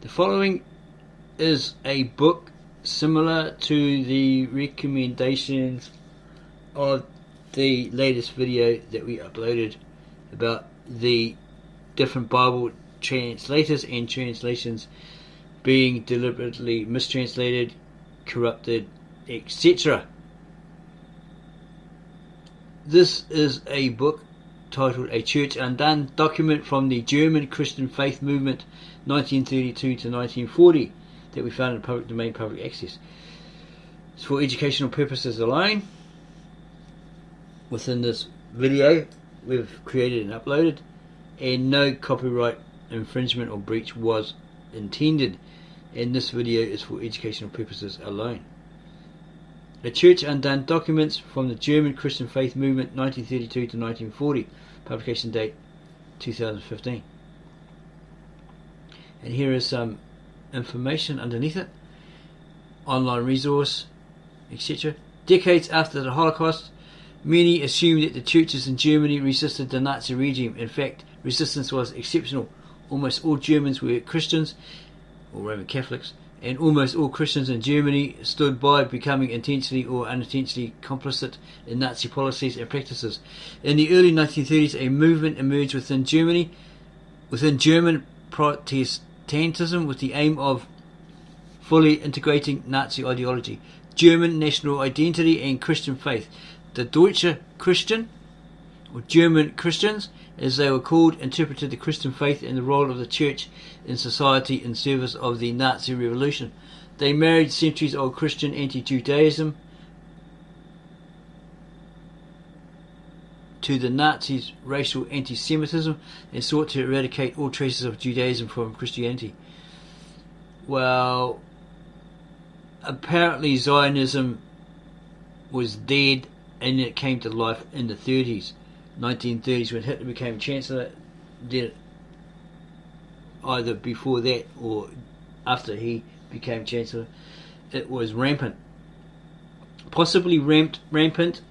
The following is a book similar to the recommendations of the latest video that we uploaded about the different Bible translators and translations being deliberately mistranslated, corrupted, etc. This is a book titled A Church Undone, document from the German Christian faith movement 1932 to 1940 that we found in public domain, public access. It's for educational purposes alone. Within this video we've created and uploaded, and no copyright infringement or breach was intended, and this video is for educational purposes alone. A Church Undone, documents from the German Christian faith movement 1932 to 1940, publication date 2015. And here is some information underneath it, online resource, etc. Decades after the Holocaust, many assumed that the churches in Germany resisted the Nazi regime. In fact, resistance was exceptional. Almost all Germans were Christians or Roman Catholics, and almost all Christians in Germany stood by, becoming intentionally or unintentionally complicit in Nazi policies and practices. In the early 1930s, a movement emerged within German Protestantism with the aim of fully integrating Nazi ideology, German national identity and Christian faith. The Deutsche Christen, or German Christians as they were called, interpreted the Christian faith and the role of the church in society in service of the Nazi revolution. They married centuries-old Christian anti-Judaism to the Nazis' racial anti-Semitism and sought to eradicate all traces of Judaism from Christianity. Well, apparently Zionism was dead, and it came to life in the 1930s when Hitler became Chancellor. Then either before that or after he became Chancellor, it was rampant. Possibly rampant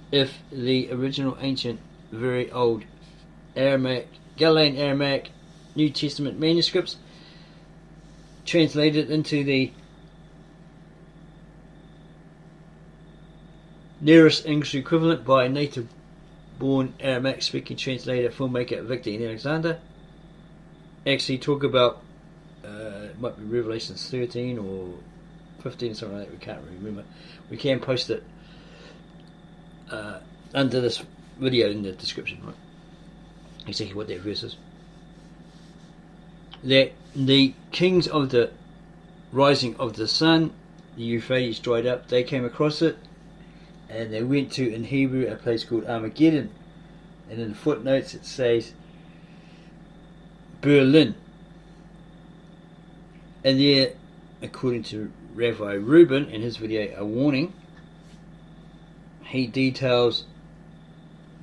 if the original ancient, very old Aramaic, Galilean Aramaic New Testament manuscripts translated into the nearest English equivalent by a native-born Aramaic-speaking translator, filmmaker Victor and Alexander, actually talk about, it might be Revelation 13 or 15 or something like that, we can't remember. We can post it under this video in the description, right? Exactly what that verse is. That the kings of the rising of the sun, the Euphrates dried up, they came across it, and they went to, in Hebrew, a place called Armageddon, and in the footnotes it says Berlin. And there, according to Rabbi Reuben in his video A Warning, he details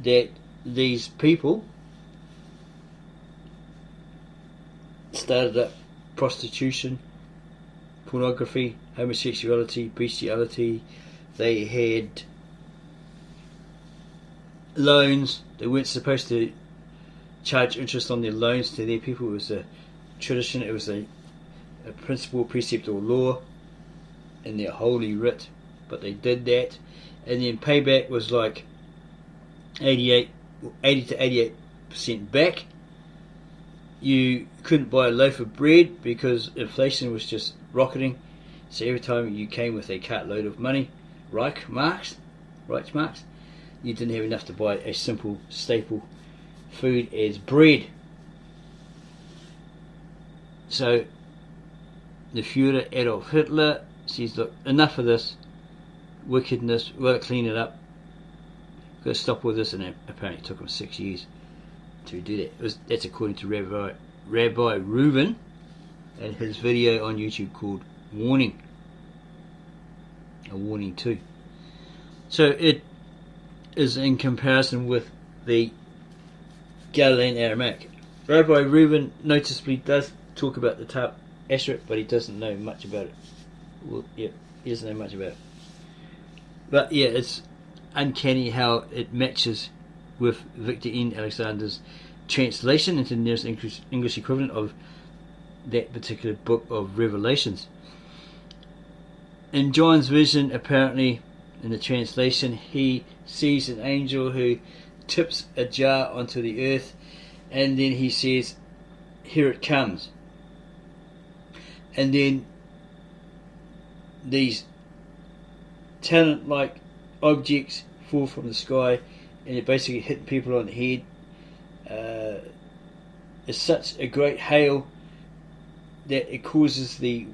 that these people started up prostitution, pornography, homosexuality, bestiality. They had loans. They weren't supposed to charge interest on their loans to their people. It was a tradition, it was a principle, precept or law in their holy writ, but they did that, and then payback was like 80 to 88% back. You couldn't buy a loaf of bread because inflation was just rocketing, so every time you came with a cartload of money, Reichsmarks, you didn't have enough to buy a simple staple food as bread. So the Führer Adolf Hitler says, look, enough of this wickedness, we've got to clean it up, we've got to stop with this, and it apparently took him 6 years to do that. That's according to Rabbi Reuben and his video on YouTube called Warning. A Warning 2. So it is in comparison with the Galilean Aramaic. Rabbi Reuben noticeably does talk about the Tap Asherah, but he doesn't know much about it. Well, yeah, he doesn't know much about it. But yeah, it's uncanny how it matches with Victor N. Alexander's translation into the nearest English equivalent of that particular book of Revelations. In John's vision, apparently, in the translation, he sees an angel who tips a jar onto the earth, and then he says, "Here it comes." And then these talent-like objects fall from the sky, and it basically hit people on the head. It's such a great hail that it causes the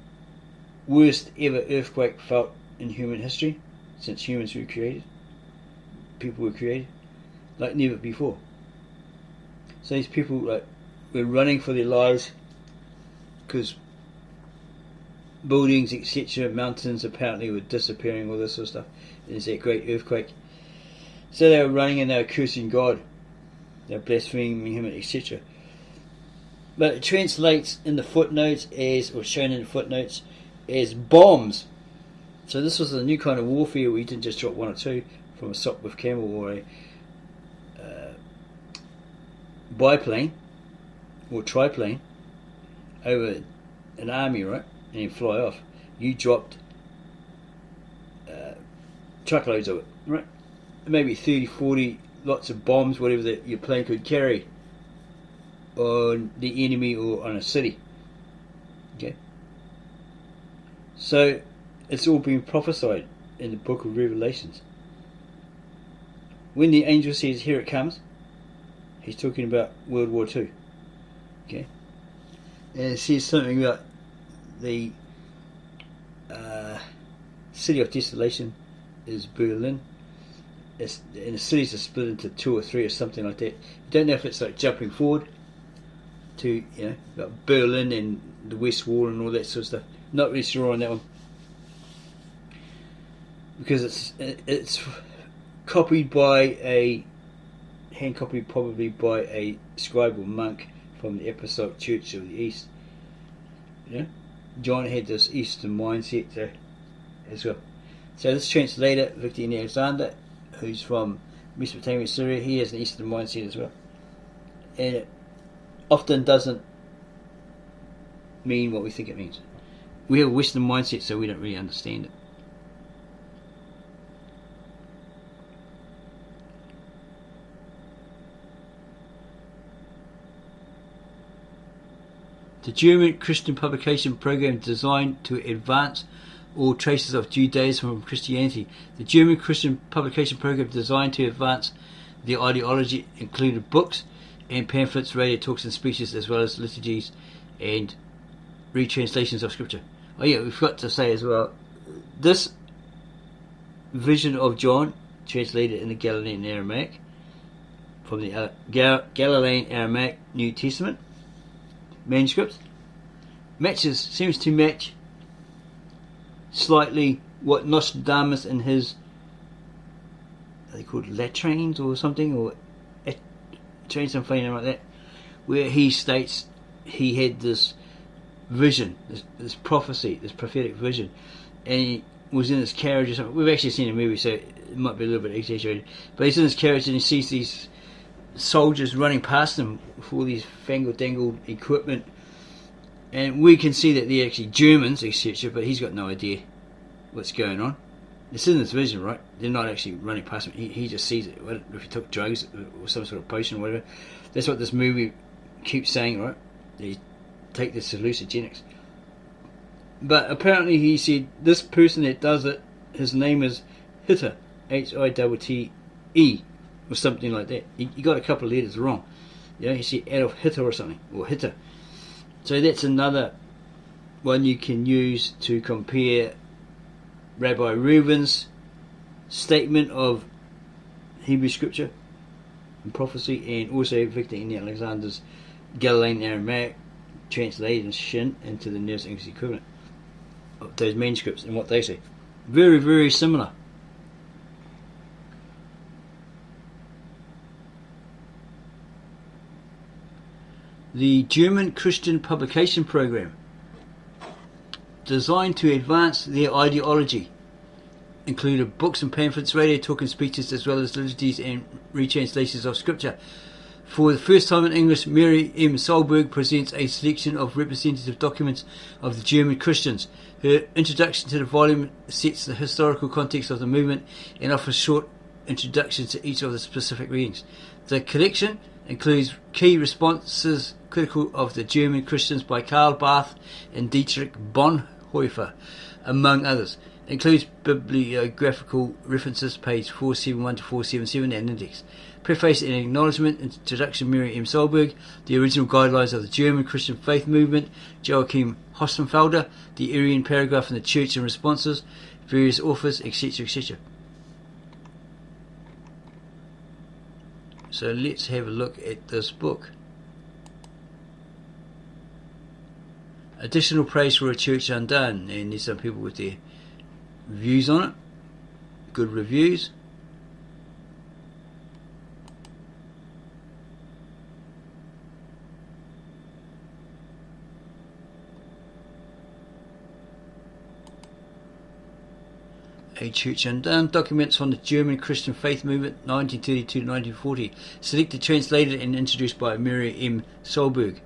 worst ever earthquake felt in human history since humans were created. People were created like never before. So these people were running for their lives because buildings, etc., mountains apparently were disappearing, all this sort of stuff. There's that great earthquake. So they were running and they were cursing God. They were blaspheming Him, etc. But it translates in the footnotes or shown in the footnotes as bombs. So this was a new kind of warfare where you didn't just drop one or two from a Sopwith Camel or a biplane or triplane over an army, right? And then fly off. You dropped truckloads of it, right? Maybe 30, 40 lots of bombs, whatever that your plane could carry, on the enemy or on a city. Okay? So it's all been prophesied in the book of Revelations. When the angel says, "Here it comes," he's talking about World War II. Okay? And it says something about the city of desolation is Berlin. And the cities are split into 2 or 3 or something like that. You don't know if it's like jumping forward to, like Berlin and the West Wall and all that sort of stuff. Not really sure on that one, because it's copied by hand copied probably by a scribe or monk from the Apostolic Church of the East. John had this Eastern mindset as well. So this translator, Victor Alexander, who's from Mesopotamia, Syria, he has an Eastern mindset as well. And it often doesn't mean what we think it means. We have a Western mindset, so we don't really understand it. The German Christian publication program designed to advance all traces of Judaism from Christianity. The German Christian publication program designed to advance the ideology included books and pamphlets, radio talks and speeches, as well as liturgies and retranslations of Scripture. Oh yeah, we forgot to say as well, this vision of John, translated in the Galilean Aramaic, from the Galilean Aramaic New Testament manuscript, seems to match slightly what Nostradamus in his, are they called latrines or something, or something like that, where he states he had this vision, this prophecy, this prophetic vision, and he was in his carriage or something. We've actually seen a movie, so it might be a little bit exaggerated, but he's in his carriage and he sees these soldiers running past him with all these fangle-dangled equipment, and we can see that they're actually Germans, etc., but he's got no idea what's going on. It's in his vision, right? They're not actually running past him. He just sees it. If he took drugs or some sort of potion or whatever. That's what this movie keeps saying, right? They take this hallucinogenics. But apparently he said this person that does it, his name is Hitter, Hitte, or something like that. He got a couple of letters wrong. He said Adolf Hitler or something, or Hitter. So that's another one you can use to compare Rabbi Reuben's statement of Hebrew scripture and prophecy, and also Victor Alexander's Galilean Aramaic translation into the Nearest English equivalent of those manuscripts and what they say. Very, very similar. The German Christian publication program, designed to advance their ideology, included books and pamphlets, radio talk and speeches, as well as liturgies and retranslations of Scripture. For the first time in English, Mary M. Solberg presents a selection of representative documents of the German Christians. Her introduction to the volume sets the historical context of the movement and offers short introductions to each of the specific readings. The collection includes key responses critical of the German Christians by Karl Barth and Dietrich Bonhoeffer, among others. It includes bibliographical references, page 471 to 477, and index. Preface and acknowledgement, introduction, Mary M. Solberg, the original guidelines of the German Christian faith movement, Joachim Hostenfelder, the Aryan paragraph in the Church and responses, various authors, etc., etc. So let's have a look at this book. Additional praise for a Church Undone, and there's some people with their views on it, good reviews. A Church Undone, documents on the German Christian faith movement 1932 to 1940, selected, translated and introduced by Mary M. Solberg.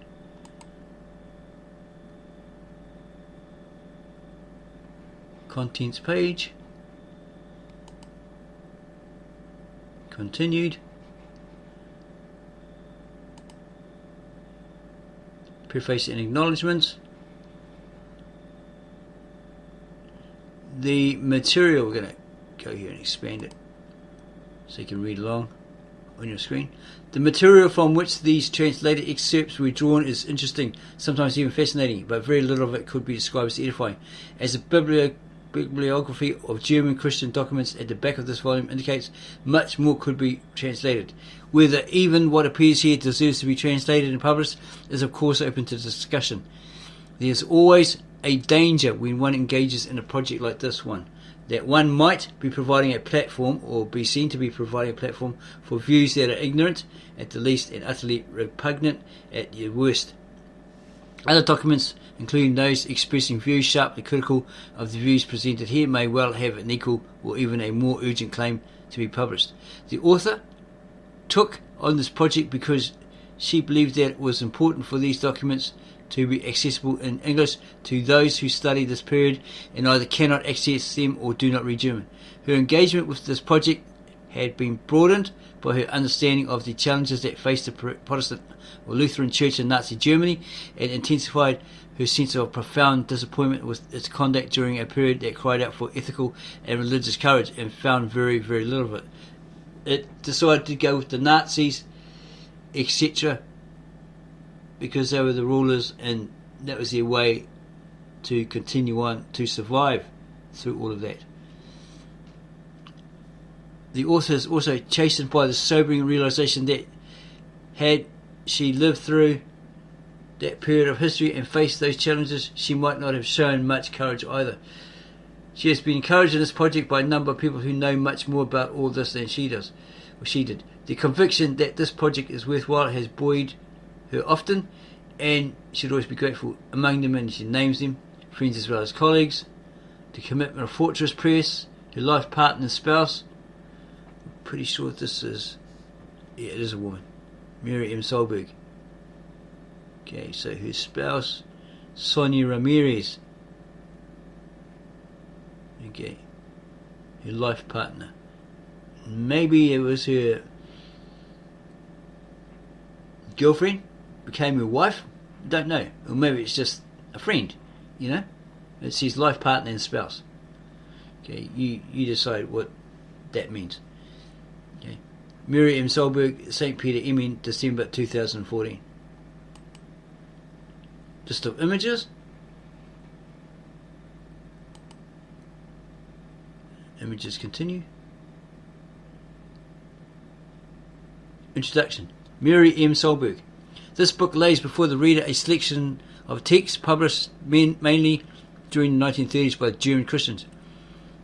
Contents page. Continued. Preface and acknowledgements. The material, we're going to go here and expand it so you can read along on your screen. The material from which these translated excerpts were drawn is interesting, sometimes even fascinating, but very little of it could be described as edifying. As a bibliography of German Christian documents at the back of this volume indicates, much more could be translated. Whether even what appears here deserves to be translated and published is of course open to discussion. There is always a danger when one engages in a project like this one, that one might be providing a platform, or be seen to be providing a platform, for views that are ignorant at the least and utterly repugnant at the worst. Other documents, including those expressing views sharply critical of the views presented here, may well have an equal or even a more urgent claim to be published. The author took on this project because she believed that it was important for these documents to be accessible in English to those who study this period and either cannot access them or do not read German. Her engagement with this project had been broadened by her understanding of the challenges that faced the Protestant or Lutheran Church in Nazi Germany, and intensified her sense of profound disappointment with its conduct during a period that cried out for ethical and religious courage, and found very, very little of it. It decided to go with the Nazis, etc., because they were the rulers and that was their way to continue on, to survive through all of that. The author is also chastened by the sobering realization that had she lived through that period of history and faced those challenges, she might not have shown much courage either. She has been encouraged in this project by a number of people who know much more about all this than she does, or she did. The conviction that this project is worthwhile has buoyed her often, and should always be grateful. Among them, and she names them, friends as well as colleagues, the commitment of Fortress Press, her life partner and spouse. I'm pretty sure this is, yeah, it is a woman, Mary M. Solberg. Okay, so her spouse, Sonia Ramirez. Okay, her life partner. Maybe it was her girlfriend, became her wife, don't know, or maybe it's just a friend, you know. It's his life partner and spouse. Okay, you decide what that means. Okay, Mary M. Solberg, St. Peter, Emin, December 2014. List of images. Images continue. Introduction. Mary M. Solberg. This book lays before the reader a selection of texts published mainly during the 1930s by German Christians,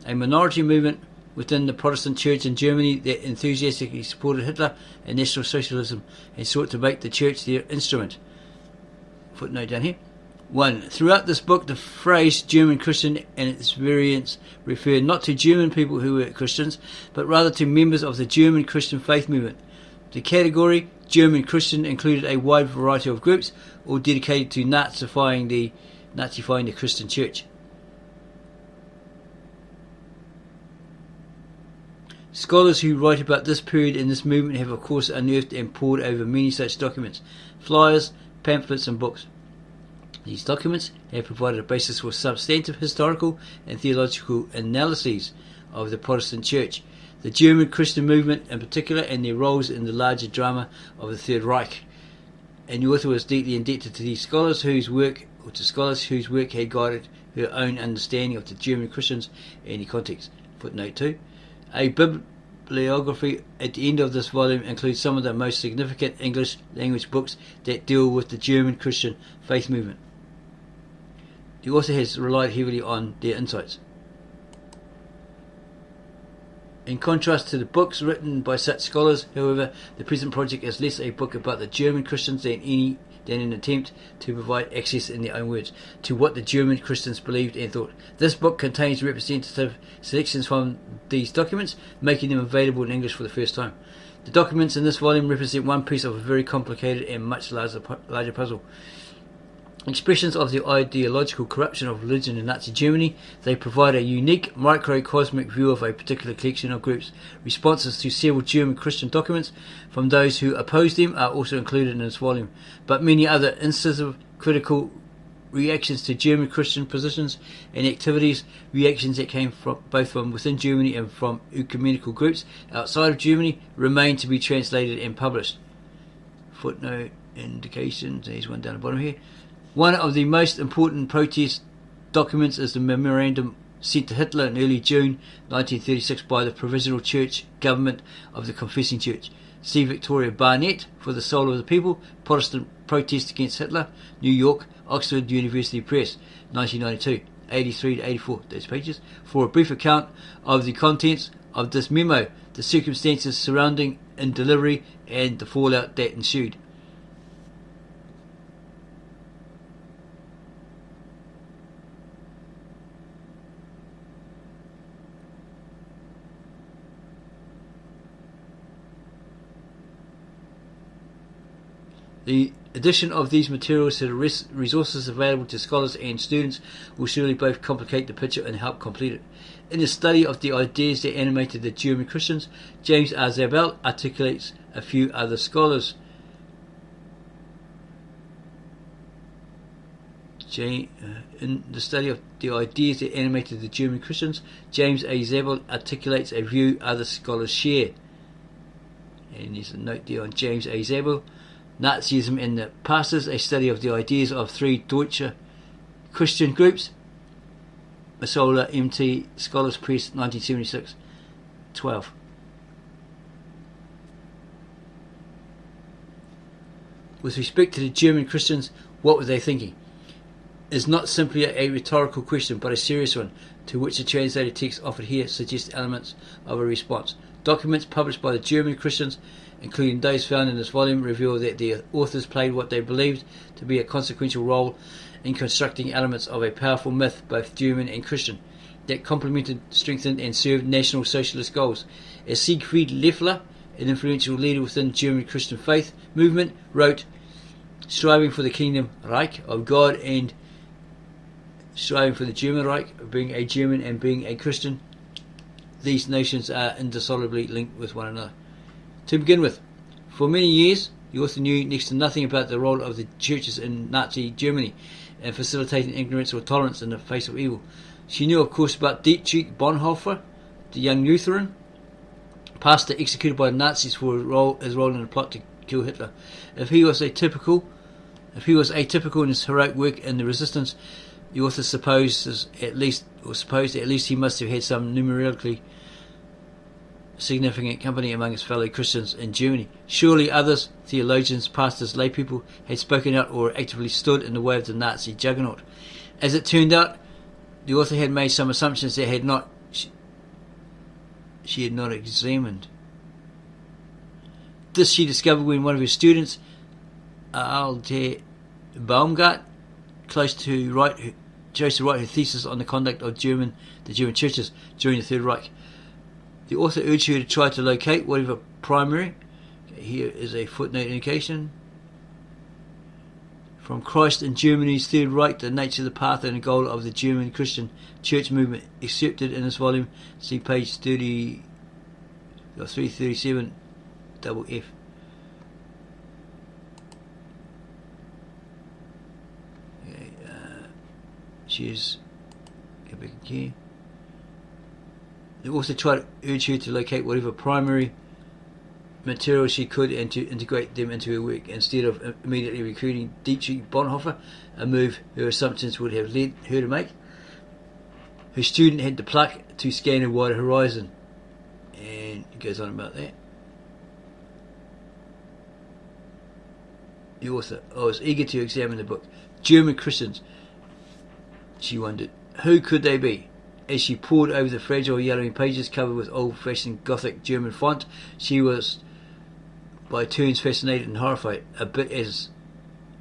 a minority movement within the Protestant Church in Germany that enthusiastically supported Hitler and National Socialism and sought to make the Church their instrument. Footnote down here. 1. Throughout this book, the phrase German Christian and its variants refer not to German people who were Christians, but rather to members of the German Christian faith movement. The category German Christian included a wide variety of groups, all dedicated to Nazifying the Christian Church. Scholars who write about this period in this movement have of course unearthed and pored over many such documents, flyers, pamphlets and books. These documents have provided a basis for substantive historical and theological analyses of the Protestant Church, the German Christian movement in particular, and their roles in the larger drama of the Third Reich. And the author was deeply indebted to these scholars whose work had guided her own understanding of the German Christians in the context. Footnote 2. A bibliography at the end of this volume includes some of the most significant English language books that deal with the German Christian faith movement. The author has relied heavily on their insights. In contrast to the books written by such scholars, however, the present project is less a book about the German Christians than an attempt to provide access, in their own words, to what the German Christians believed and thought. This book contains representative selections from these documents, making them available in English for the first time. The documents in this volume represent one piece of a very complicated and much larger puzzle. Expressions of the ideological corruption of religion in Nazi Germany, they provide a unique microcosmic view of a particular collection of groups. Responses to several German Christian documents from those who opposed them are also included in this volume, but many other incisive, critical reactions to German Christian positions and activities, reactions that came both from within Germany and from ecumenical groups outside of Germany, remain to be translated and published. Footnote indications, there's one down the bottom here. One of the most important protest documents is the memorandum sent to Hitler in early June 1936 by the Provisional Church Government of the Confessing Church. See Victoria Barnett for the Soul of the People, Protestant Protest Against Hitler, New York, Oxford University Press, 1992, 83 to 84, those pages, for a brief account of the contents of this memo, the circumstances surrounding its delivery, and the fallout that ensued. The addition of these materials to the resources available to scholars and students will surely both complicate the picture and help complete it. In the study of the ideas that animated the German Christians, James R. Zabel articulates a few other scholars. In the study of the ideas that animated the German Christians, James A. Zabel articulates a view other scholars share. And there's a note there on James A. Zabel. Nazism and the Pastors, a study of the ideas of three Deutsche Christian groups. Masola, MT, Scholars Press, 1976, 12. With respect to the German Christians, what were they thinking? It is not simply a rhetorical question, but a serious one, to which the translated text offered here suggests elements of a response. Documents published by the German Christians, including those found in this volume, reveal that the authors played what they believed to be a consequential role in constructing elements of a powerful myth, both German and Christian, that complemented, strengthened and served National Socialist goals. As Siegfried Loeffler, an influential leader within the German Christian faith movement, wrote, striving for the kingdom Reich of God and striving for the German Reich, being a German and being a Christian, these nations are indissolubly linked with one another. To begin with, for many years, the author knew next to nothing about the role of the churches in Nazi Germany in facilitating ignorance or tolerance in the face of evil. She knew, of course, about Dietrich Bonhoeffer, the young Lutheran pastor executed by the Nazis for his role in the plot to kill Hitler. If he was atypical in his heroic work in the resistance, the author supposed that at least he must have had some numerically significant company among his fellow Christians in Germany. Surely others, theologians, pastors, laypeople, had spoken out or actively stood in the way of the Nazi juggernaut. As it turned out, the author had made some assumptions that she had not examined. This she discovered when one of her students, Alter Baumgart, chose to write her thesis on the conduct of the German churches during the Third Reich. The author urged her to try to locate whatever primary Here is a footnote indication. From Christ in Germany's Third Reich, the nature, the path and the goal of the German Christian Church movement, accepted in this volume. See page 337 double F. Okay, she's go back here. They also tried to urge her to locate whatever primary material she could and to integrate them into her work instead of immediately recruiting Dietrich Bonhoeffer, a move her assumptions would have led her to make. Her student had the pluck to scan a wider horizon, and it goes on about that. The author, I was eager to examine the book. German Christians, she wondered, who could they be? As she pored over the fragile yellowing pages covered with old-fashioned Gothic German font, she was by turns fascinated and horrified, a bit as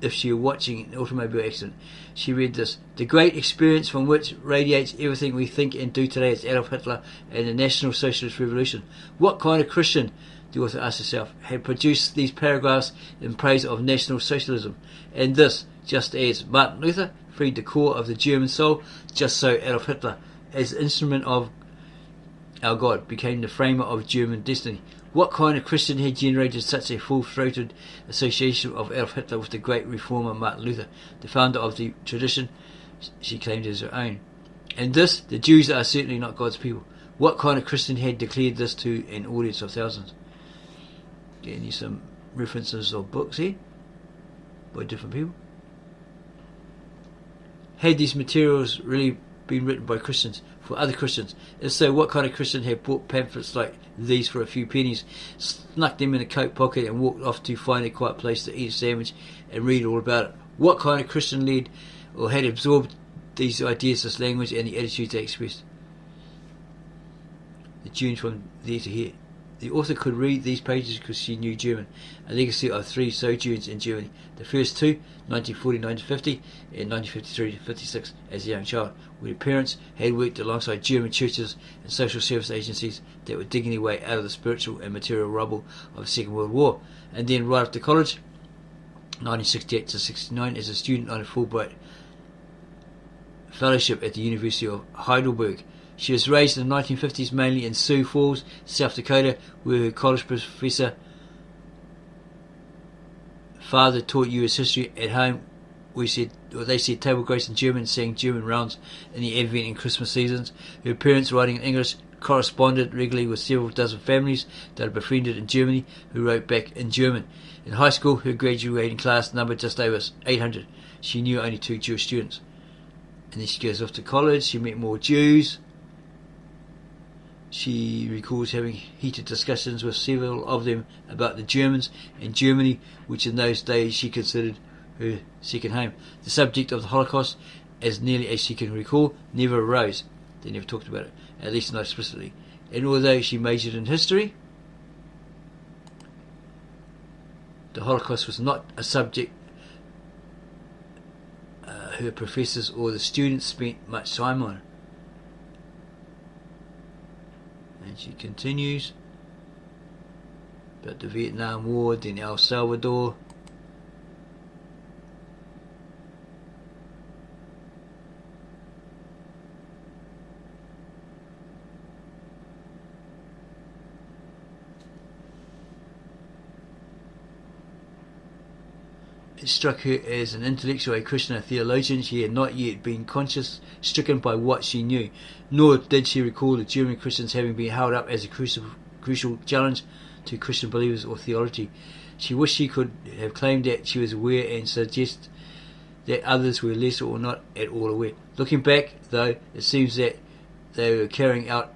if she were watching an automobile accident. She read this: the great experience from which radiates everything we think and do today is Adolf Hitler and the National Socialist Revolution. What kind of Christian, the author asked herself, had produced these paragraphs in praise of National Socialism? And this, just as Martin Luther freed the core of the German soul, just so Adolf Hitler, as the instrument of our God, became the framer of German destiny. What kind of Christian had generated such a full-throated association of Adolf Hitler with the great reformer Martin Luther, the founder of the tradition she claimed as her own? And this, the Jews are certainly not God's people. What kind of Christian had declared this to an audience of thousands? Getting you some references of books here by different people. Had these materials really been written by Christians for other Christians? If so, what kind of Christian had bought pamphlets like these for a few pennies, snuck them in a coat pocket and walked off to find a quiet place to eat a sandwich and read all about it? What kind of Christian led or had absorbed these ideas, this language and the attitudes they expressed? The tunes from there to here. The author could read these pages because she knew German, a legacy of 3 sojourns in Germany. The first 2, 1940-1950 and 1953-56 as a young child, where her parents had worked alongside German churches and social service agencies that were digging their way out of the spiritual and material rubble of the Second World War. And then right after college, 1968-69, as a student on a Fulbright fellowship at the University of Heidelberg. She was raised in the 1950s mainly in Sioux Falls, South Dakota, where her college professor father taught US history. At home, they said table grace in German, sang German rounds in the Advent and Christmas seasons. Her parents, writing in English, corresponded regularly with several dozen families that had befriended in Germany who wrote back in German. In high school, her graduating class numbered just over 800. She knew only 2 Jewish students. And then she goes off to college. She met more Jews. She recalls having heated discussions with several of them about the Germans and Germany, which in those days she considered her second home. The subject of the Holocaust, as nearly as she can recall, never arose. They never talked about it, at least not explicitly. And although she majored in history, the Holocaust was not a subject her professors or the students spent much time on. And she continues about the Vietnam War, then El Salvador. It struck her as an intellectual, a Christian, a theologian. She had not yet been stricken by what she knew, nor did she recall the German Christians having been held up as a crucial challenge to Christian believers or theology. She wished she could have claimed that she was aware and suggest that others were less or not at all aware. Looking back, though, it seems that they were carrying out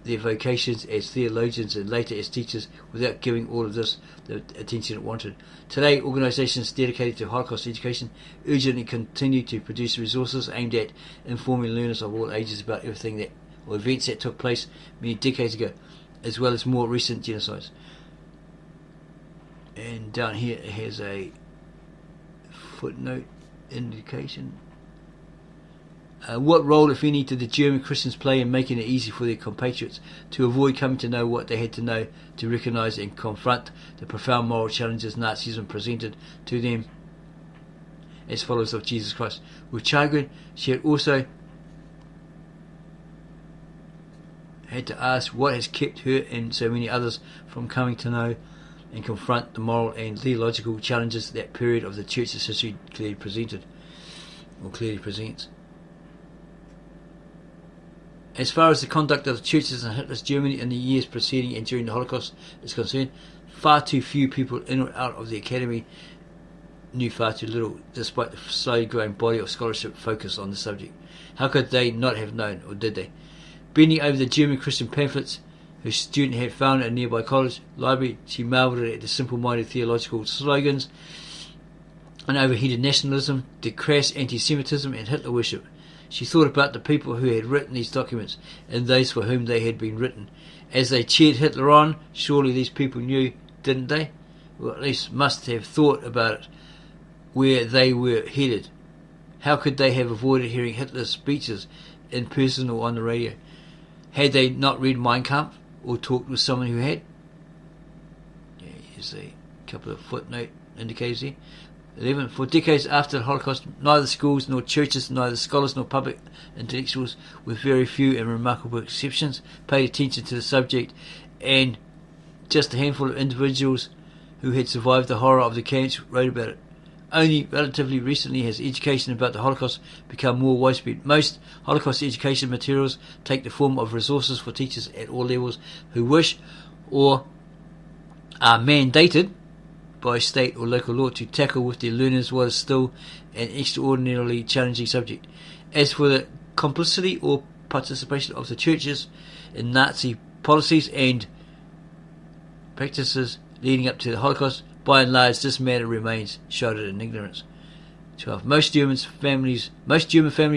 their vocations as theologians and later as teachers without giving all of this the attention it wanted. Today, organisations dedicated to Holocaust education urgently continue to produce resources aimed at informing learners of all ages about everything that, or events that took place many decades ago, as well as more recent genocides. And down here it has a footnote indication. What role, if any, did the German Christians play in making it easy for their compatriots to avoid coming to know what they had to know, to recognise and confront the profound moral challenges Nazism presented to them as followers of Jesus Christ? With chagrin, she had also had to ask what has kept her and so many others from coming to know and confront the moral and theological challenges that period of the Church's history clearly presents. As far as the conduct of the churches in Hitler's Germany in the years preceding and during the Holocaust is concerned, far too few people in or out of the academy knew far too little, despite the slowly growing body of scholarship focused on the subject. How could they not have known, or did they? Bending over the German Christian pamphlets her student had found at a nearby college library, she marvelled at the simple-minded theological slogans and overheated nationalism, the crass anti-Semitism and Hitler worship. She thought about the people who had written these documents and those for whom they had been written. As they cheered Hitler on, surely these people knew, didn't they? Or at least must have thought about it, where they were headed. How could they have avoided hearing Hitler's speeches in person or on the radio? Had they not read Mein Kampf or talked with someone who had? Here's a couple of footnote indicators here. 11. For decades after the Holocaust, neither schools nor churches, neither scholars nor public intellectuals, with very few and remarkable exceptions, paid attention to the subject, and just a handful of individuals who had survived the horror of the camps wrote about it. Only relatively recently has education about the Holocaust become more widespread. Most Holocaust education materials take the form of resources for teachers at all levels who wish or are mandated by state or local law to tackle with their learners what is still an extraordinarily challenging subject. As for the complicity or participation of the churches in Nazi policies and practices leading up to the Holocaust, by and large this matter remains shrouded in ignorance. 12. Most German families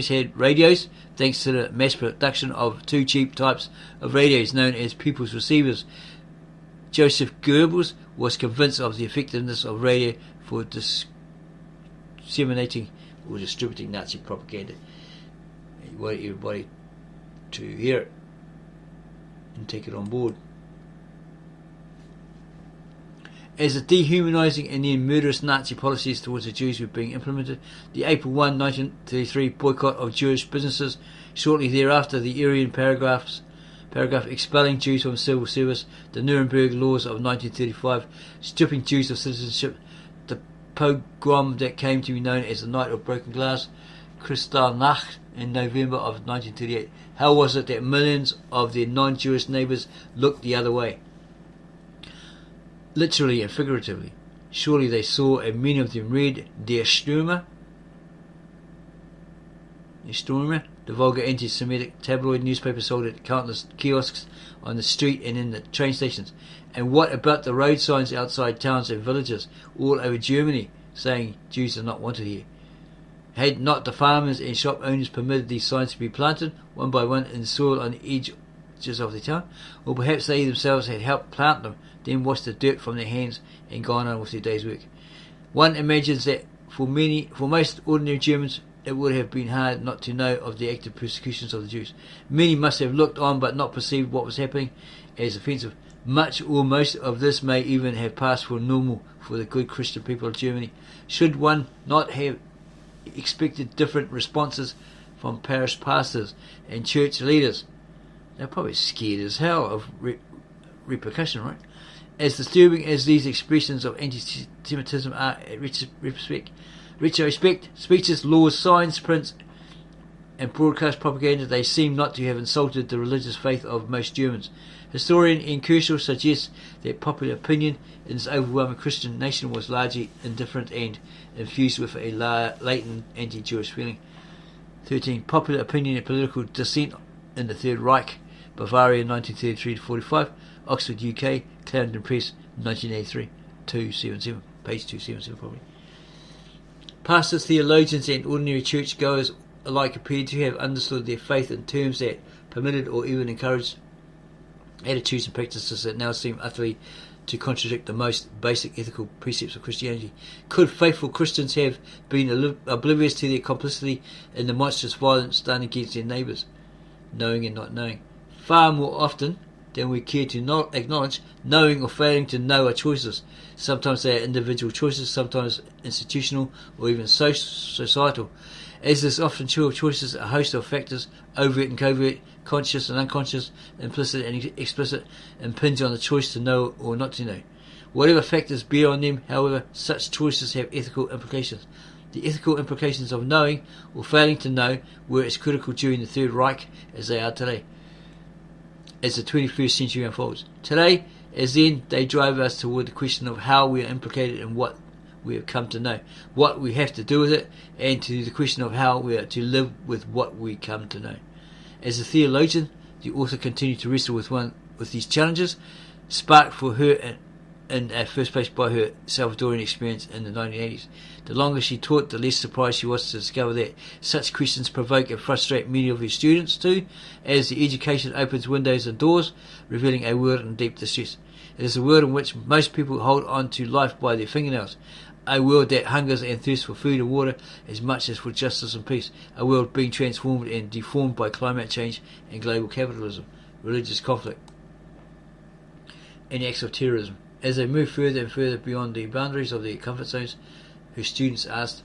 had radios, thanks to the mass production of two cheap types of radios known as people's receivers. Joseph Goebbels was convinced of the effectiveness of radio for disseminating or distributing Nazi propaganda. He wanted everybody to hear it and take it on board. As the dehumanizing and then murderous Nazi policies towards the Jews were being implemented, the April 1, 1933 boycott of Jewish businesses, shortly thereafter the Aryan paragraph expelling Jews from civil service, the Nuremberg laws of 1935 stripping Jews of citizenship, the pogrom that came to be known as the Night of Broken Glass, Kristallnacht in November of 1938. How was it that millions of their non-Jewish neighbours looked the other way? Literally and figuratively. Surely they saw, and many of them read, Der Stürmer, the vulgar anti-Semitic tabloid newspaper sold at countless kiosks on the street and in the train stations. And what about the road signs outside towns and villages all over Germany saying Jews are not wanted here? Had not the farmers and shop owners permitted these signs to be planted one by one in the soil on the edges of the town? Or perhaps they themselves had helped plant them, then washed the dirt from their hands and gone on with their day's work. One imagines that for most ordinary Germans, it would have been hard not to know of the active persecutions of the Jews. Many must have looked on but not perceived what was happening as offensive. Much or most of this may even have passed for normal for the good Christian people of Germany. Should one not have expected different responses from parish pastors and church leaders? They're probably scared as hell of repercussion, right? As disturbing as these expressions of anti-Semitism are at retrospect, speeches, laws, signs, prints, and broadcast propaganda, they seem not to have insulted the religious faith of most Germans. Historian Ian Kershaw suggests that popular opinion in this overwhelming Christian nation was largely indifferent and infused with a latent anti-Jewish feeling. 13. Popular opinion and political dissent in the Third Reich, Bavaria 1933-45, Oxford, UK, Clarendon Press 1983, 277, page 277 probably. Pastors, theologians and ordinary churchgoers alike appeared to have understood their faith in terms that permitted or even encouraged attitudes and practices that now seem utterly to contradict the most basic ethical precepts of Christianity? Could faithful Christians have been oblivious to their complicity in the monstrous violence done against their neighbours, knowing and not knowing? Far more often than we care to not acknowledge, knowing or failing to know are choices. Sometimes they are individual choices, sometimes institutional or even societal. As is often true of choices, a host of factors, overt and covert, conscious and unconscious, implicit and explicit, impinge on the choice to know or not to know. Whatever factors bear on them, however, such choices have ethical implications. The ethical implications of knowing or failing to know were as critical during the Third Reich as they are today, as the 21st century unfolds. Today, as then, they drive us toward the question of how we are implicated in what we have come to know, what we have to do with it, and to the question of how we are to live with what we come to know. As a theologian, the author continued to wrestle with these challenges, sparked for her in first place by her Salvadorian experience in the 1980s. The longer she taught, the less surprised she was to discover that such questions provoke and frustrate many of her students too, as the education opens windows and doors, revealing a world in deep distress. It is a world in which most people hold on to life by their fingernails, a world that hungers and thirsts for food and water as much as for justice and peace, a world being transformed and deformed by climate change and global capitalism, religious conflict, and acts of terrorism. As they move further and further beyond the boundaries of their comfort zones, her students asked,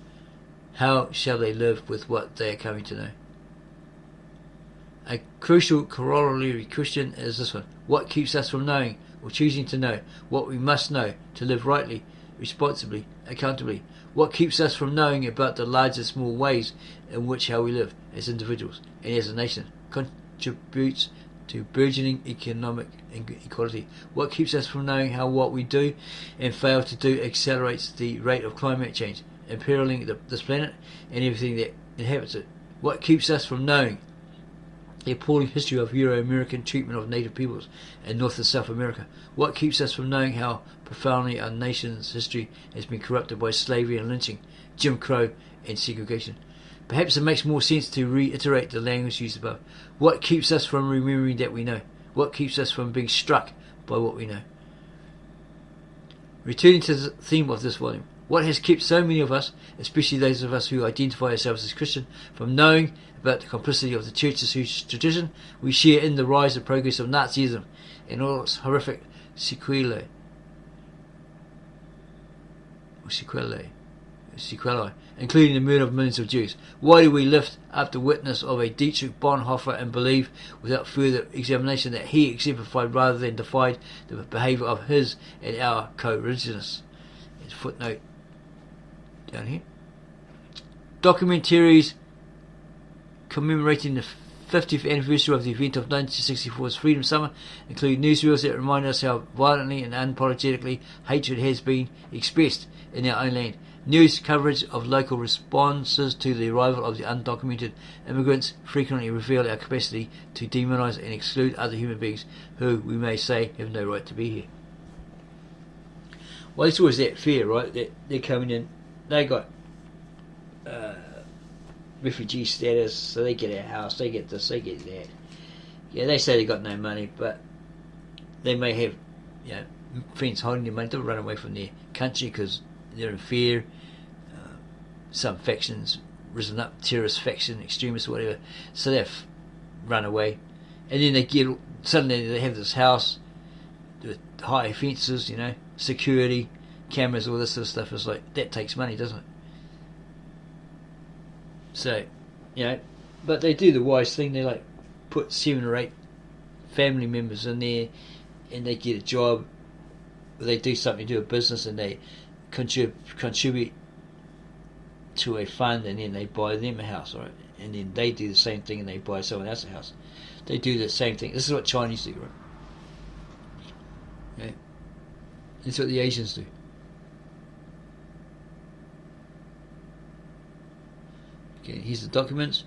how shall they live with what they are coming to know? A crucial corollary question is this one: what keeps us from knowing or choosing to know what we must know to live rightly, responsibly, accountably? What keeps us from knowing about the large and small ways in which how we live as individuals and as a nation contributes to burgeoning economic inequality? What keeps us from knowing how what we do and fail to do accelerates the rate of climate change, imperiling this planet and everything that inhabits it? What keeps us from knowing the appalling history of Euro-American treatment of native peoples in North and South America? What keeps us from knowing how profoundly our nation's history has been corrupted by slavery and lynching, Jim Crow and segregation? Perhaps it makes more sense to reiterate the language used above. What keeps us from remembering that we know? What keeps us from being struck by what we know? Returning to the theme of this volume, what has kept so many of us, especially those of us who identify ourselves as Christian, from knowing about the complicity of the churches whose tradition we share in the rise and progress of Nazism and all its horrific sequelae, including the murder of millions of Jews? Why do we lift up the witness of a Dietrich Bonhoeffer and believe without further examination that he exemplified rather than defied the behaviour of his and our co-religionists? It's footnote down here. Documentaries commemorating the 50th anniversary of the event of 1964's Freedom Summer include newsreels that remind us how violently and unapologetically hatred has been expressed in our own land. News coverage of local responses to the arrival of the undocumented immigrants frequently reveal our capacity to demonise and exclude other human beings who, we may say, have no right to be here. Well, it's always that fear, right, that they're coming in, they got refugee status, so they get a house, they get this, they get that. Yeah, they say they got no money, but they may have, friends holding their money. They'll run away from their country because they're in fear. Some factions risen up, terrorist faction, extremists, whatever, so they've run away, and then suddenly they have this house with high fences, security, cameras, all this sort of stuff. It's like, that takes money, doesn't it? So, but they do the wise thing. They put 7 or 8 family members in there, and they get a job. They do something, do a business, and they contribute to a fund, and then they buy them a house, right? And then they do the same thing, and they buy someone else a house. They do the same thing. This is what Chinese do, right? Okay. That's what the Asians do. Okay, here's the documents.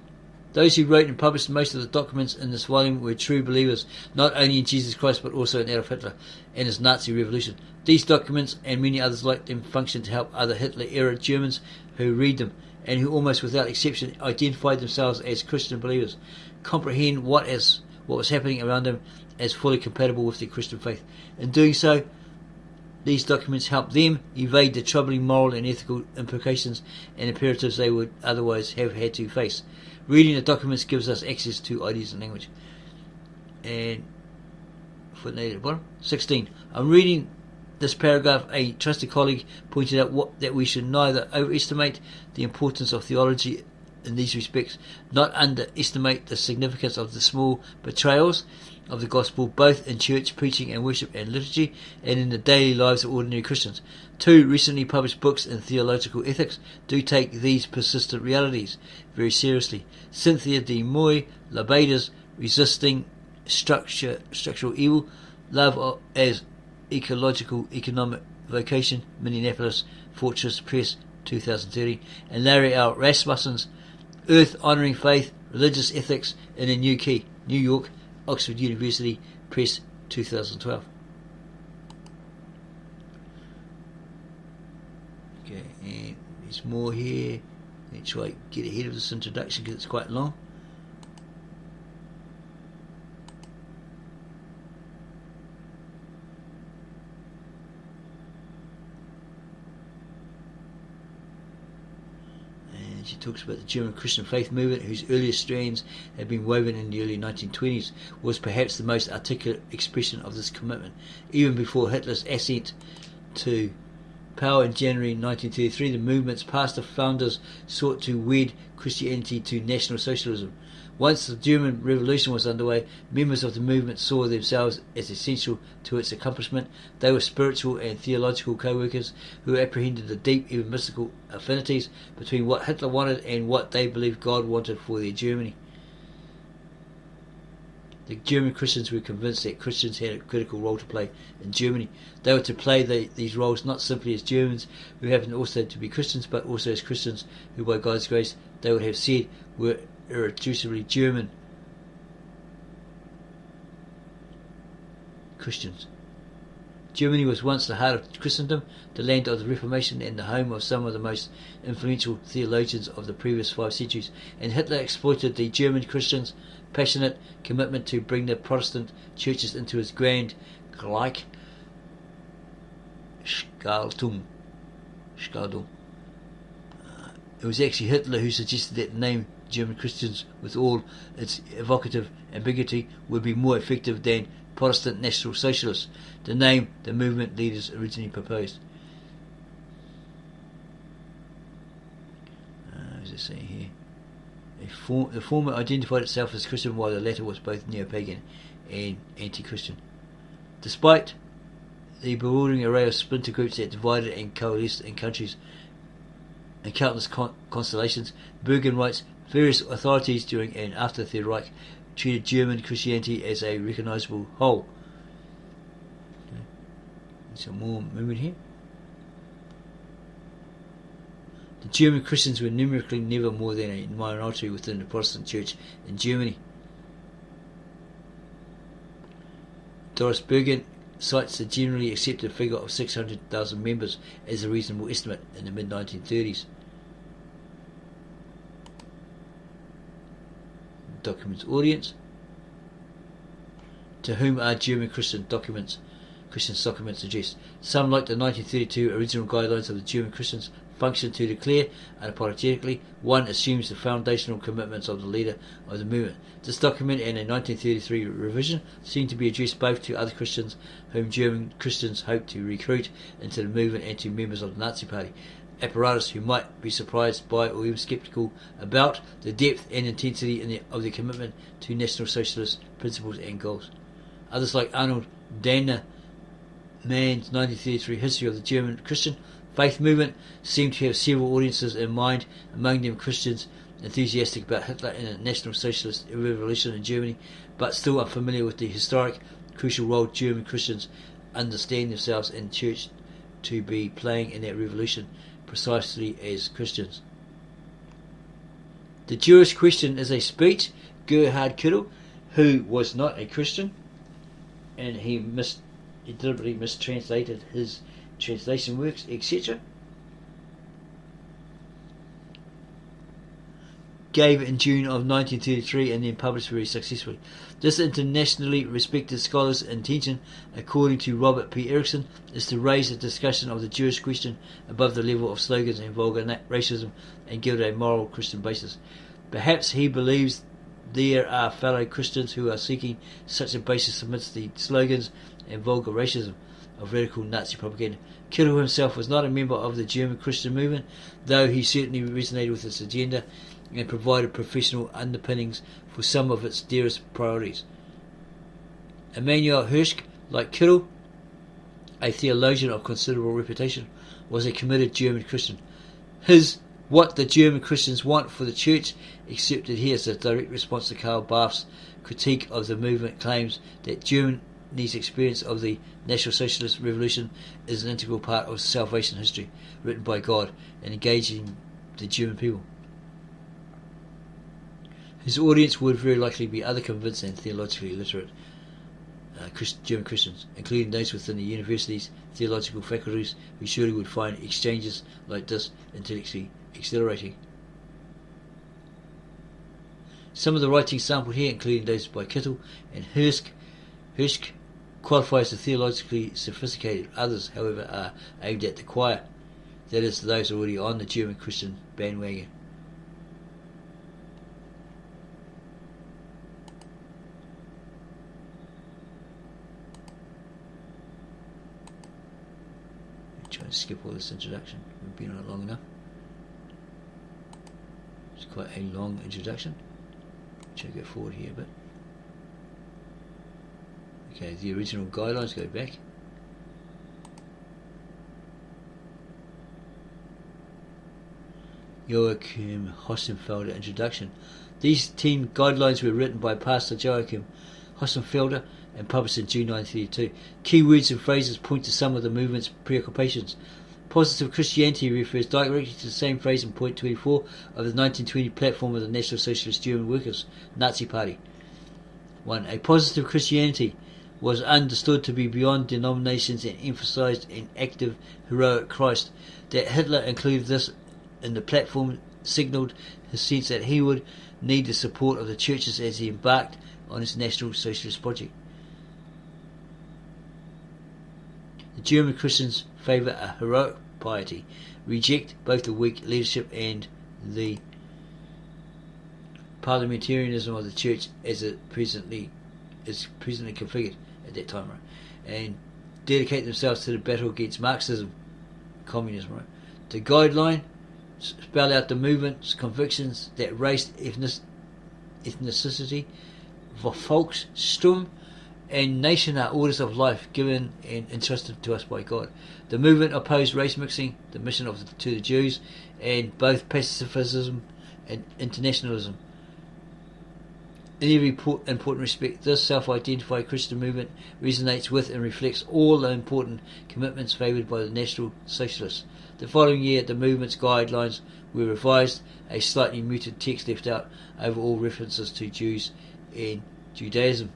Those who wrote and published most of the documents in this volume were true believers, not only in Jesus Christ but also in Adolf Hitler and his Nazi revolution. These documents, and many others like them, function to help other Hitler-era Germans who read them, and who almost without exception identified themselves as Christian believers, comprehend what was happening around them as fully compatible with their Christian faith. In doing so, These documents help them evade the troubling moral and ethical implications and imperatives they would otherwise have had to face. Reading the documents gives us access to ideas and language. And footnote at the bottom. 16. I'm reading this paragraph. A trusted colleague pointed out that we should neither overestimate the importance of theology in these respects, not underestimate the significance of the small betrayals of the gospel, both in church preaching and worship and liturgy, and in the daily lives of ordinary Christians. 2 recently published books in theological ethics do take these persistent realities very seriously. Cynthia de Moy Labada's Resisting Structural Evil, Love as Ecological Economic Vocation, Minneapolis Fortress Press, 2030, and Larry L. Rasmussen's Earth Honouring Faith, Religious Ethics in a New Key, New York, Oxford University Press, 2012. Okay, and there's more here. Let's try to get ahead of this introduction because it's quite long. She talks about the German Christian faith movement, whose earliest strands had been woven in the early 1920s, was perhaps the most articulate expression of this commitment. Even before Hitler's ascent to power in January 1933, the movement's pastor founders sought to wed Christianity to National Socialism. Once the German Revolution was underway, members of the movement saw themselves as essential to its accomplishment. They were spiritual and theological co-workers who apprehended the deep, even mystical affinities between what Hitler wanted and what they believed God wanted for their Germany. The German Christians were convinced that Christians had a critical role to play in Germany. They were to play these roles not simply as Germans who happened also to be Christians, but also as Christians who, by God's grace, they would have said were irreducibly German Christians. Germany was once the heart of Christendom, the land of the Reformation, and the home of some of the most influential theologians of the previous 5 centuries, and Hitler exploited the German Christians' passionate commitment to bring the Protestant churches into his grand Reich Schaltung. It was actually Hitler who suggested that the name German Christians, with all its evocative ambiguity, would be more effective than Protestant National Socialists, the name the movement leaders originally proposed. What does it say here? The former identified itself as Christian, while the latter was both neo-pagan and anti-Christian. Despite the bewildering array of splinter groups that divided and coalesced in countries and countless constellations, Bergen writes, various authorities during and after the Third Reich treated German Christianity as a recognisable whole. Okay. Some more movement here. The German Christians were numerically never more than a minority within the Protestant Church in Germany. Doris Bergen cites the generally accepted figure of 600,000 members as a reasonable estimate in the mid-1930s. Documents audience. To whom are German Christian documents addressed? Some, like the 1932 original guidelines of the German Christians, function to declare unapologetically. One assumes the foundational commitments of the leader of the movement. This document and a 1933 revision seem to be addressed both to other Christians whom German Christians hope to recruit into the movement and to members of the Nazi Party apparatus who might be surprised by or even sceptical about the depth and intensity of their commitment to National Socialist principles and goals. Others, like Arnold Danner Mann's 1933 History of the German Christian Faith Movement, seem to have several audiences in mind, among them Christians enthusiastic about Hitler and the National Socialist Revolution in Germany, but still unfamiliar with the historic, crucial role German Christians understand themselves in the church to be playing in that revolution, precisely as Christians. The Jewish Question is a speech. Gerhard Kittel, who was not a Christian, and he deliberately mistranslated his translation works, etc. gave in June of 1933 and then published very successfully. This internationally respected scholar's intention, according to Robert P. Erickson, is to raise the discussion of the Jewish question above the level of slogans and vulgar racism and give it a moral Christian basis. Perhaps he believes there are fellow Christians who are seeking such a basis amidst the slogans and vulgar racism of radical Nazi propaganda. Kittel himself was not a member of the German Christian movement, though he certainly resonated with its agenda and provided professional underpinnings for some of its dearest priorities. Emanuel Hirsch, like Kittel, a theologian of considerable reputation, was a committed German Christian. His What the German Christians Want for the Church, accepted here as a direct response to Karl Barth's critique of the movement, claims that Germany's experience of the National Socialist Revolution is an integral part of salvation history written by God and engaging the German people. His audience would very likely be other convinced and theologically literate German Christians, including those within the university's theological faculties, who surely would find exchanges like this intellectually exhilarating. Some of the writings sampled here, including those by Kittel and Hirsch, qualify as theologically sophisticated. Others, however, are aimed at the choir, that is, those already on the German Christian bandwagon. Try and skip all this introduction. We've been on it long enough. It's quite a long introduction. Try to go forward here a bit. Okay, the original guidelines, go back. Joachim Hossenfelder introduction. These 10 guidelines were written by Pastor Joachim Hossenfelder and published in June 1932. Key words and phrases point to some of the movement's preoccupations. Positive Christianity refers directly to the same phrase in point 24 of the 1920 platform of the National Socialist German Workers' Nazi Party. 1. A positive Christianity was understood to be beyond denominations and emphasized an active, heroic Christ. That Hitler included this in the platform signaled his sense that he would need the support of the churches as he embarked on his National Socialist project. The German Christians favour a heroic piety, reject both the weak leadership and the parliamentarianism of the church as it presently configured at that time, right? And dedicate themselves to the battle against Marxism, communism, right? The guideline spell out the movement's convictions that race, ethnicity, Volkstum, and nation are orders of life given and entrusted to us by God. The movement opposed race mixing, the mission to the Jews, and both pacifism and internationalism. In every important respect, this self-identified Christian movement resonates with and reflects all the important commitments favoured by the National Socialists. The following year, the movement's guidelines were revised, a slightly muted text left out over all references to Jews and Judaism.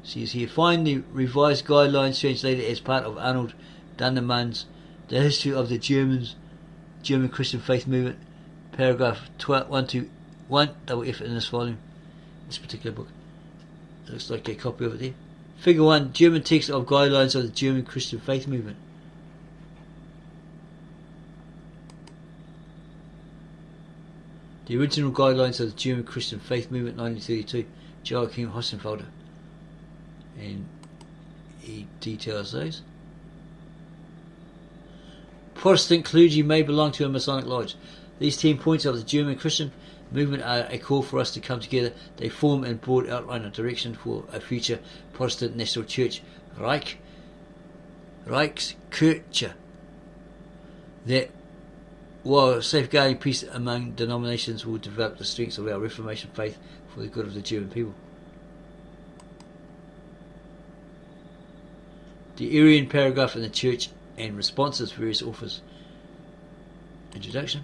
See here, find the revised guidelines translated as part of Arnold Dunnemann's The History of the German Christian Faith Movement, paragraph 1 double F in this volume, this particular book. It looks like a copy of it there. Figure 1, German text of guidelines of the German Christian Faith Movement. The original guidelines of the German Christian Faith Movement, 1932, Joachim Hossenfelder. And he details those. Protestant clergy may belong to a Masonic lodge. These 10 points of the German Christian movement are a call for us to come together. They form a broad outline of direction for a future Protestant national church, Reich, Reichskirche, that while safeguarding peace among denominations will develop the strengths of our Reformation faith for the good of the German people. The Aryan paragraph in the Church and responses, various authors. Introduction.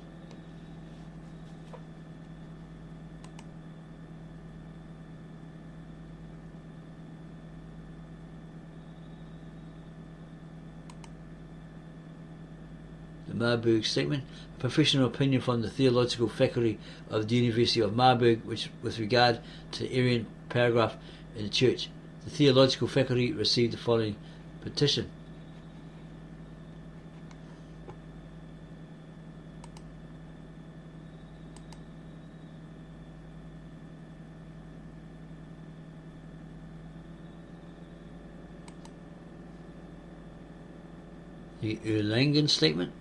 the Marburg Statement, a professional opinion from the theological faculty of the University of Marburg, which, with regard to the Arian paragraph in the Church. The theological faculty received the following petition. The Erlangen Statement.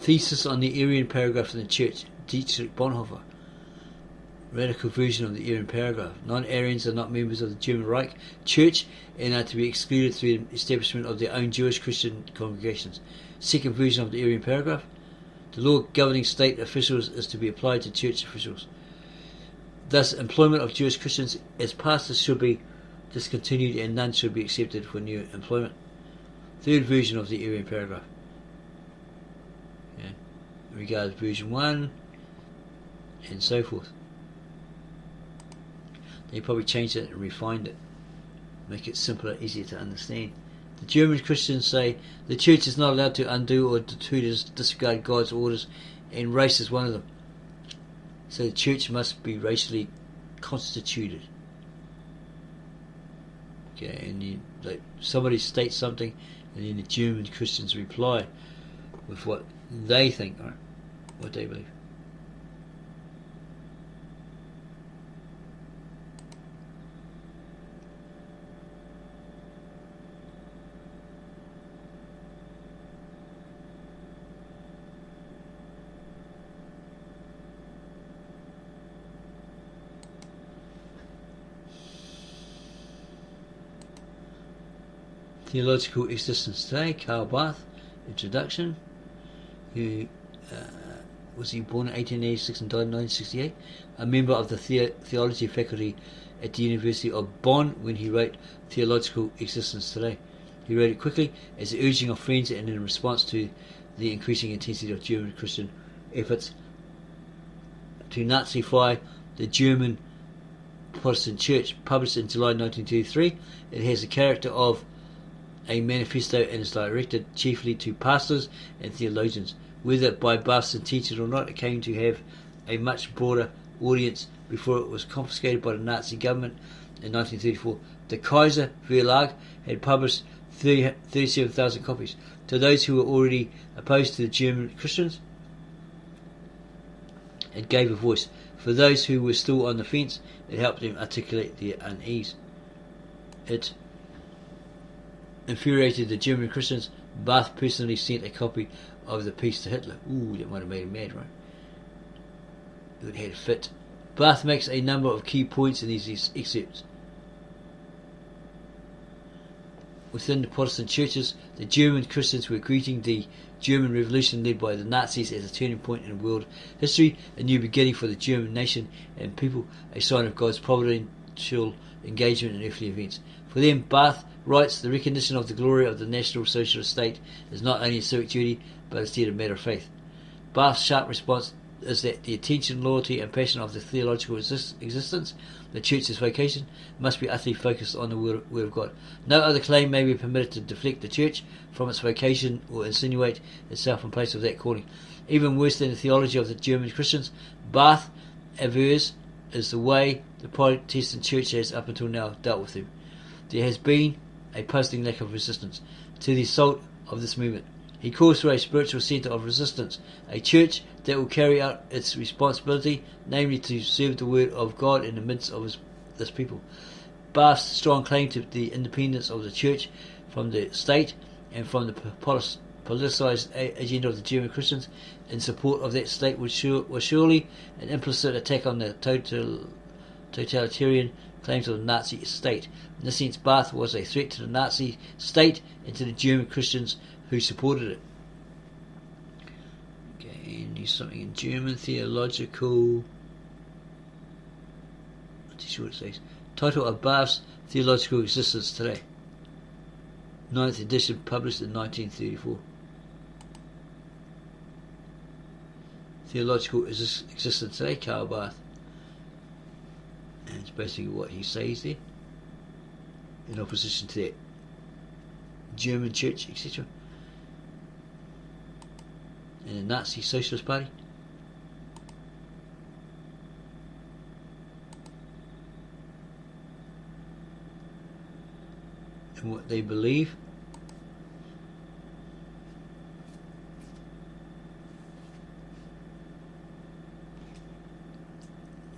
Thesis on the Arian paragraph in the Church, Dietrich Bonhoeffer. Radical version of the Arian paragraph. Non-Aryans are not members of the German Reich Church and are to be excluded through the establishment of their own Jewish Christian congregations. Second version of the Arian paragraph. The law governing state officials is to be applied to church officials. Thus, employment of Jewish Christians as pastors should be discontinued and none should be accepted for new employment. Third version of the Arian paragraph. Regards version 1 and so forth. They probably changed it and refined it, make it simpler, easier to understand. The German Christians say the Church is not allowed to undo or to disregard God's orders, and race is one of them. So the Church must be racially constituted. Okay, and somebody states something, and then the German Christians reply with what they think, right? What they believe. Theological Existence Today, Karl Barth, Introduction. Who was he born in 1886 and died in 1968? A member of the theology faculty at the University of Bonn when he wrote Theological Existence Today. He wrote it quickly as the urging of friends and in response to the increasing intensity of German Christian efforts to Nazify the German Protestant Church. Published in July 1933, it has the character of a manifesto and is directed chiefly to pastors and theologians. Whether by Barth's intention or not, it came to have a much broader audience before it was confiscated by the Nazi government in 1934. The Kaiser Verlag had published 37,000 copies. To those who were already opposed to the German Christians, it gave a voice. For those who were still on the fence, it helped them articulate their unease. It infuriated the German Christians. Barth personally sent a copy of the piece to Hitler. Ooh, that might have made him mad, right? It had fit. Barth makes a number of key points in these excerpts. Within the Protestant churches, the German Christians were greeting the German Revolution led by the Nazis as a turning point in world history, a new beginning for the German nation and people, a sign of God's providential engagement in earthly events. For them, Barth writes, the recognition of the glory of the National Socialist state is not only a civic duty, but instead a matter of faith. Barth's sharp response is that the attention, loyalty and passion of the theological existence, the Church's vocation, must be utterly focused on the Word of God. No other claim may be permitted to deflect the Church from its vocation or insinuate itself in place of that calling. Even worse than the theology of the German Christians, Barth avers, is the way the Protestant Church has up until now dealt with them. There has been a puzzling lack of resistance to the assault of this movement. He calls for a spiritual centre of resistance, a church that will carry out its responsibility, namely to serve the Word of God in the midst of this people. Barth's strong claim to the independence of the Church from the state and from the politicised agenda of the German Christians in support of that state was surely an implicit attack on the totalitarian claims of the Nazi state. In this sense, Barth was a threat to the Nazi state and to the German Christians who supported it. Okay, and here's something in German, theological. Let's see what it says. Title of Barth's Theological Existence Today. 9th edition, published in 1934. Theological existence today, Karl Barth. And it's basically what he says there, in opposition to that German church, etc. And the Nazi Socialist Party. And what they believe.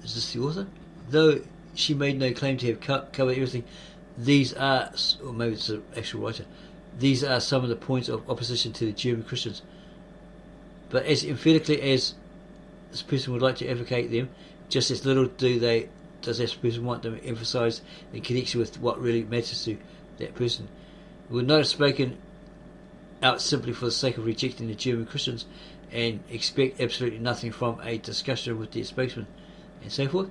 Is this the author? Though she made no claim to have covered everything, these are, or maybe it's the actual writer, these are some of the points of opposition to the German Christians. But as emphatically as this person would like to advocate them, just as little does this person want them emphasised in connection with what really matters to that person. We would not have spoken out simply for the sake of rejecting the German Christians and expect absolutely nothing from a discussion with their spokesman, and so forth.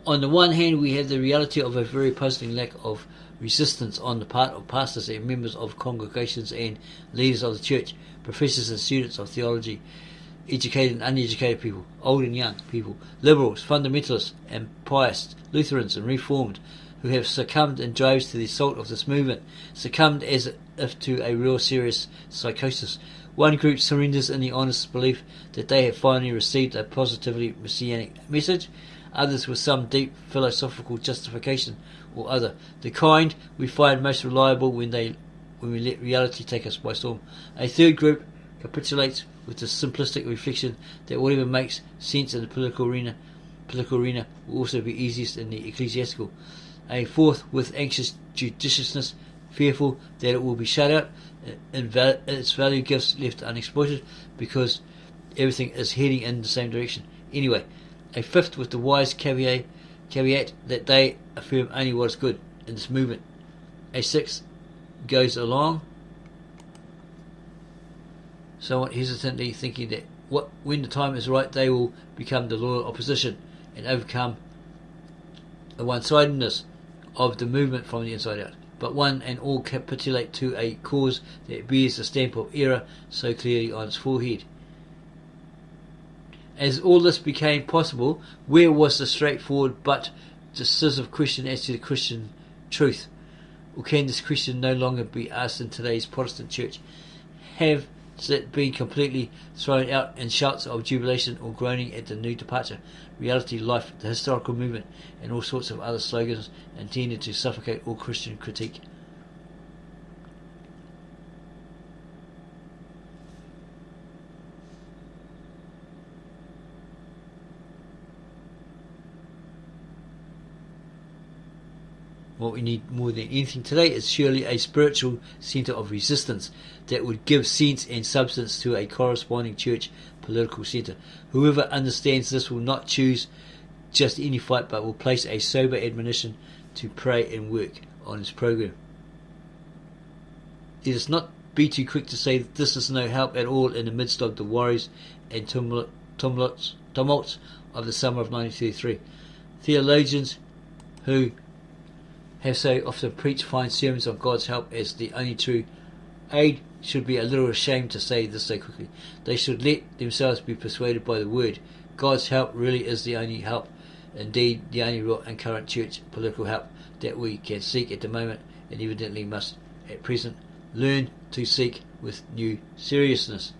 On the one hand, we have the reality of a very puzzling lack of resistance on the part of pastors and members of congregations and leaders of the church, professors and students of theology, educated and uneducated people, old and young people, liberals, fundamentalists and pious, Lutherans and Reformed, who have succumbed in droves to the assault of this movement, succumbed as if to a real serious psychosis. One group surrenders in the honest belief that they have finally received a positively messianic message, others with some deep philosophical justification or other, the kind we find most reliable when we let reality take us by storm. A third group capitulates with the simplistic reflection that whatever makes sense in the political arena will also be easiest in the ecclesiastical. A fourth, with anxious judiciousness, fearful that it will be shut out, its value gifts left unexploited because everything is heading in the same direction anyway. A fifth, with the wise caveat that they affirm only what is good in this movement. A sixth goes along somewhat hesitantly, thinking that when the time is right they will become the loyal opposition and overcome the one-sidedness of the movement from the inside out, but one and all capitulate to a cause that bears the stamp of error so clearly on its forehead. As all this became possible, where was the straightforward but decisive question as to the Christian truth? Or can this question no longer be asked in today's Protestant church? Have it been completely thrown out in shouts of jubilation or groaning at the new departure, reality, life, the historical movement, and all sorts of other slogans intended to suffocate all Christian critique? What we need more than anything today is surely a spiritual centre of resistance that would give sense and substance to a corresponding church political centre. Whoever understands this will not choose just any fight, but will place a sober admonition to pray and work on its programme. Let us not be too quick to say that this is no help at all in the midst of the worries and tumults of the summer of 1933. Theologians who have so often preached fine sermons on God's help as the only true aid should be a little ashamed to say this so quickly. They should let themselves be persuaded by the word. God's help really is the only help, indeed the only real and current church political help that we can seek at the moment, and evidently must at present learn to seek with new seriousness.